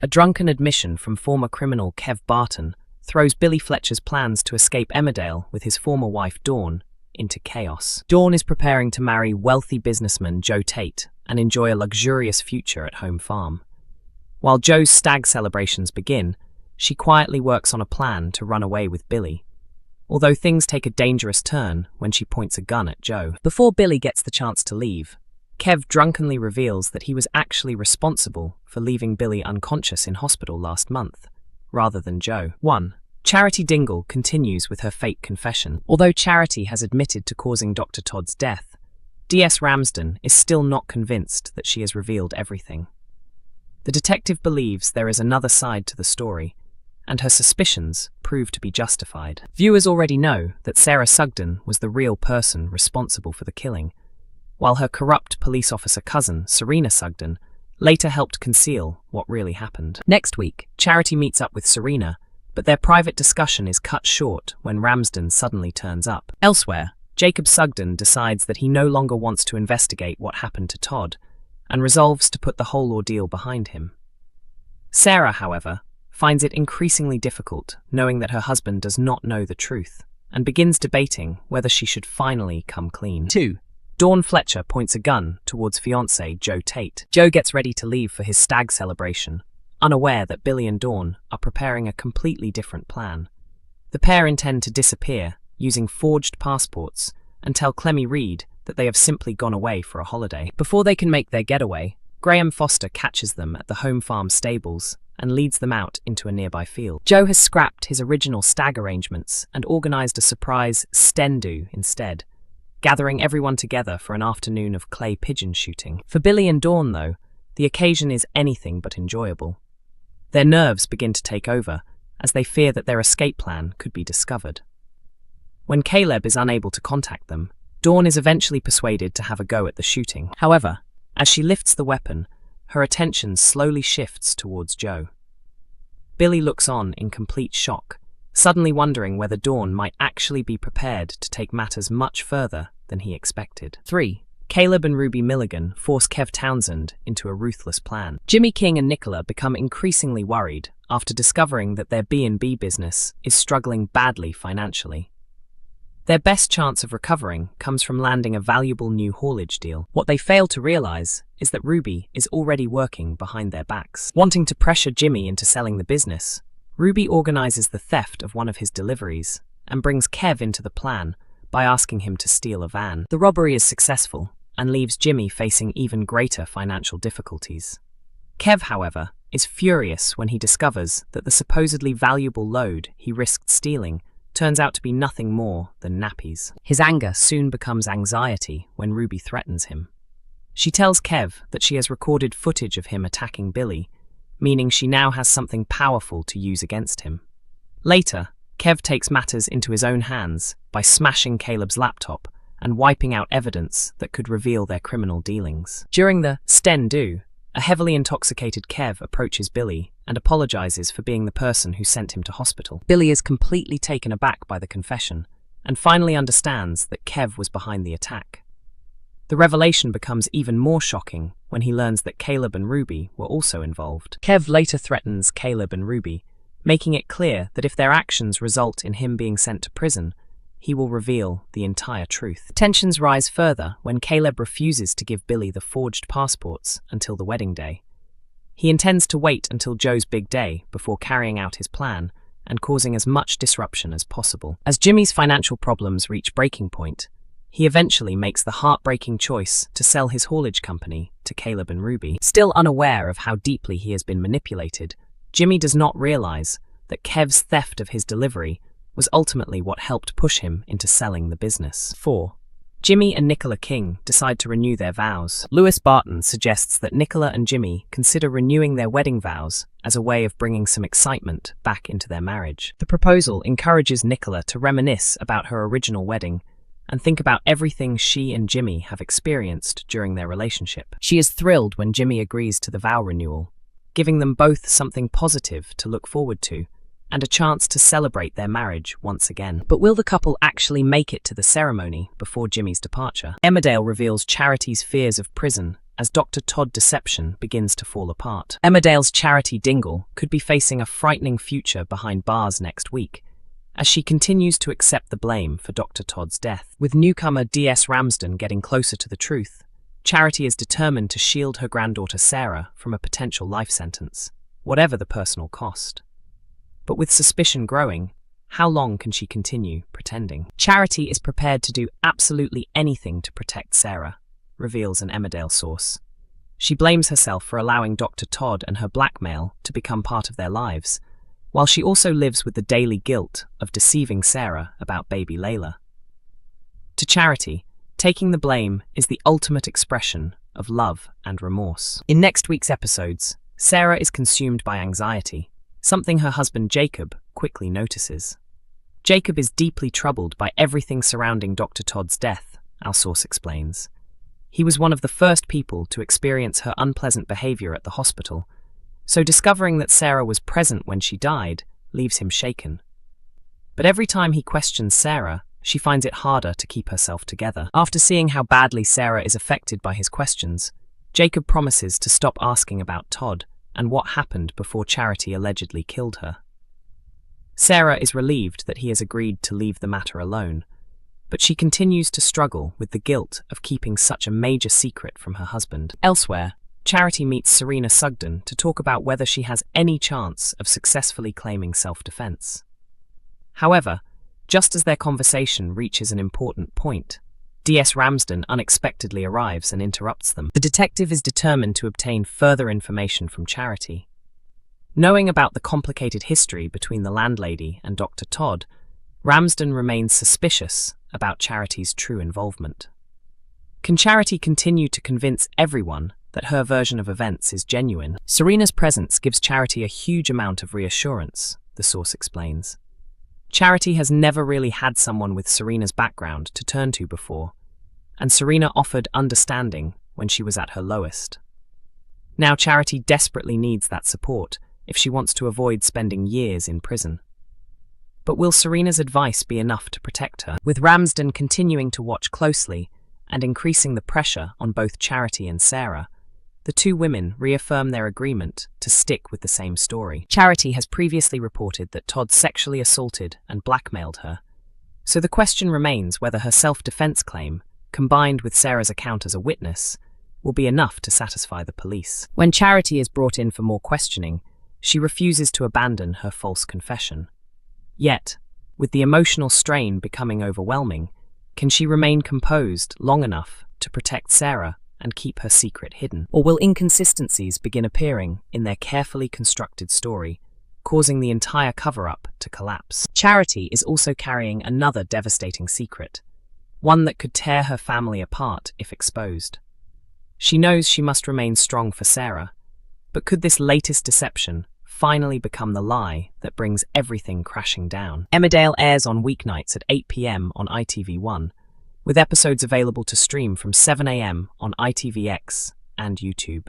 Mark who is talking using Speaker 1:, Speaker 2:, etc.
Speaker 1: A drunken admission from former criminal Kev Barton throws Billy Fletcher's plans to escape Emmerdale with his former wife Dawn into chaos. Dawn is preparing to marry wealthy businessman Joe Tate and enjoy a luxurious future at home farm. While Joe's stag celebrations begin, she quietly works on a plan to run away with Billy, although things take a dangerous turn when she points a gun at Joe. Before Billy gets the chance to leave, Kev drunkenly reveals that he was actually responsible for leaving Billy unconscious in hospital last month, rather than Joe. 1. Charity Dingle continues with her fake confession. Although Charity has admitted to causing Dr. Todd's death, DS Ramsden is still not convinced that she has revealed everything. The detective believes there is another side to the story, and her suspicions prove to be justified. Viewers already know that Sarah Sugden was the real person responsible for the killing, while her corrupt police officer cousin, Serena Sugden, later helped conceal what really happened. Next week, Charity meets up with Serena, but their private discussion is cut short when Ramsden suddenly turns up. Elsewhere, Jacob Sugden decides that he no longer wants to investigate what happened to Todd, and resolves to put the whole ordeal behind him. Sarah, however, finds it increasingly difficult knowing that her husband does not know the truth, and begins debating whether she should finally come clean. 2. Dawn Fletcher points a gun towards fiancé Joe Tate. Joe gets ready to leave for his stag celebration, unaware that Billy and Dawn are preparing a completely different plan. The pair intend to disappear using forged passports and tell Clemmy Reed that they have simply gone away for a holiday. Before they can make their getaway, Graham Foster catches them at the home farm stables and leads them out into a nearby field. Joe has scrapped his original stag arrangements and organised a surprise sten-do instead, gathering everyone together for an afternoon of clay pigeon shooting. For Billy and Dawn, though, the occasion is anything but enjoyable. Their nerves begin to take over as they fear that their escape plan could be discovered. When Caleb is unable to contact them, Dawn is eventually persuaded to have a go at the shooting. However, as she lifts the weapon, her attention slowly shifts towards Joe. Billy looks on in complete shock, suddenly wondering whether Dawn might actually be prepared to take matters much further than he expected. 3. Caleb and Ruby Milligan force Kev Townsend into a ruthless plan. Jimmy King and Nicola become increasingly worried after discovering that their B&B business is struggling badly financially. Their best chance of recovering comes from landing a valuable new haulage deal. What they fail to realize is that Ruby is already working behind their backs. Wanting to pressure Jimmy into selling the business, Ruby organizes the theft of one of his deliveries and brings Kev into the plan by asking him to steal a van. The robbery is successful and leaves Jimmy facing even greater financial difficulties. Kev, however, is furious when he discovers that the supposedly valuable load he risked stealing turns out to be nothing more than nappies. His anger soon becomes anxiety when Ruby threatens him. She tells Kev that she has recorded footage of him attacking Billy, meaning she now has something powerful to use against him. Later, Kev takes matters into his own hands by smashing Caleb's laptop and wiping out evidence that could reveal their criminal dealings. During the sten-do, a heavily intoxicated Kev approaches Billy and apologizes for being the person who sent him to hospital. Billy is completely taken aback by the confession and finally understands that Kev was behind the attack. The revelation becomes even more shocking when he learns that Caleb and Ruby were also involved. Kev later threatens Caleb and Ruby, making it clear that if their actions result in him being sent to prison, he will reveal the entire truth. Tensions rise further when Caleb refuses to give Billy the forged passports until the wedding day. He intends to wait until Joe's big day before carrying out his plan and causing as much disruption as possible. As Jimmy's financial problems reach breaking point, he eventually makes the heartbreaking choice to sell his haulage company to Caleb and Ruby. Still unaware of how deeply he has been manipulated, Jimmy does not realize that Kev's theft of his delivery was ultimately what helped push him into selling the business. 4. Jimmy and Nicola King decide to renew their vows. Lewis Barton suggests that Nicola and Jimmy consider renewing their wedding vows as a way of bringing some excitement back into their marriage. The proposal encourages Nicola to reminisce about her original wedding and think about everything she and Jimmy have experienced during their relationship. She is thrilled when Jimmy agrees to the vow renewal, giving them both something positive to look forward to and a chance to celebrate their marriage once again. But will the couple actually make it to the ceremony before Jimmy's departure? Emmerdale reveals Charity's fears of prison as Dr. Todd deception begins to fall apart. Emmerdale's Charity Dingle could be facing a frightening future behind bars next week, as she continues to accept the blame for Dr. Todd's death. With newcomer D.S. Ramsden getting closer to the truth, Charity is determined to shield her granddaughter Sarah from a potential life sentence, whatever the personal cost. But with suspicion growing, how long can she continue pretending? Charity is prepared to do absolutely anything to protect Sarah, reveals an Emmerdale source. She blames herself for allowing Dr. Todd and her blackmail to become part of their lives, while she also lives with the daily guilt of deceiving Sarah about baby Layla. To Charity, taking the blame is the ultimate expression of love and remorse. In next week's episodes, Sarah is consumed by anxiety, something her husband Jacob quickly notices. Jacob is deeply troubled by everything surrounding Dr. Todd's death, our source explains. He was one of the first people to experience her unpleasant behavior at the hospital, so discovering that Sarah was present when she died leaves him shaken. But every time he questions Sarah, she finds it harder to keep herself together. After seeing how badly Sarah is affected by his questions, Jacob promises to stop asking about Todd and what happened before Charity allegedly killed her. Sarah is relieved that he has agreed to leave the matter alone, but she continues to struggle with the guilt of keeping such a major secret from her husband. Elsewhere, Charity meets Serena Sugden to talk about whether she has any chance of successfully claiming self-defense. However, just as their conversation reaches an important point, D.S. Ramsden unexpectedly arrives and interrupts them. The detective is determined to obtain further information from Charity. Knowing about the complicated history between the landlady and Dr. Todd, Ramsden remains suspicious about Charity's true involvement. Can Charity continue to convince everyone that her version of events is genuine? Serena's presence gives Charity a huge amount of reassurance, the source explains. Charity has never really had someone with Serena's background to turn to before, and Serena offered understanding when she was at her lowest. Now Charity desperately needs that support if she wants to avoid spending years in prison. But will Serena's advice be enough to protect her? With Ramsden continuing to watch closely and increasing the pressure on both Charity and Sarah, the two women reaffirm their agreement to stick with the same story. Charity has previously reported that Todd sexually assaulted and blackmailed her, so the question remains whether her self-defense claim, combined with Sarah's account as a witness, will be enough to satisfy the police. When Charity is brought in for more questioning, she refuses to abandon her false confession. Yet, with the emotional strain becoming overwhelming, can she remain composed long enough to protect Sarah and keep her secret hidden? Or will inconsistencies begin appearing in their carefully constructed story, causing the entire cover-up to collapse? Charity is also carrying another devastating secret, one that could tear her family apart if exposed. She knows she must remain strong for Sarah, but could this latest deception finally become the lie that brings everything crashing down? Emmerdale airs on weeknights at 8 p.m. on ITV1, with episodes available to stream from 7 a.m. on ITVX and YouTube.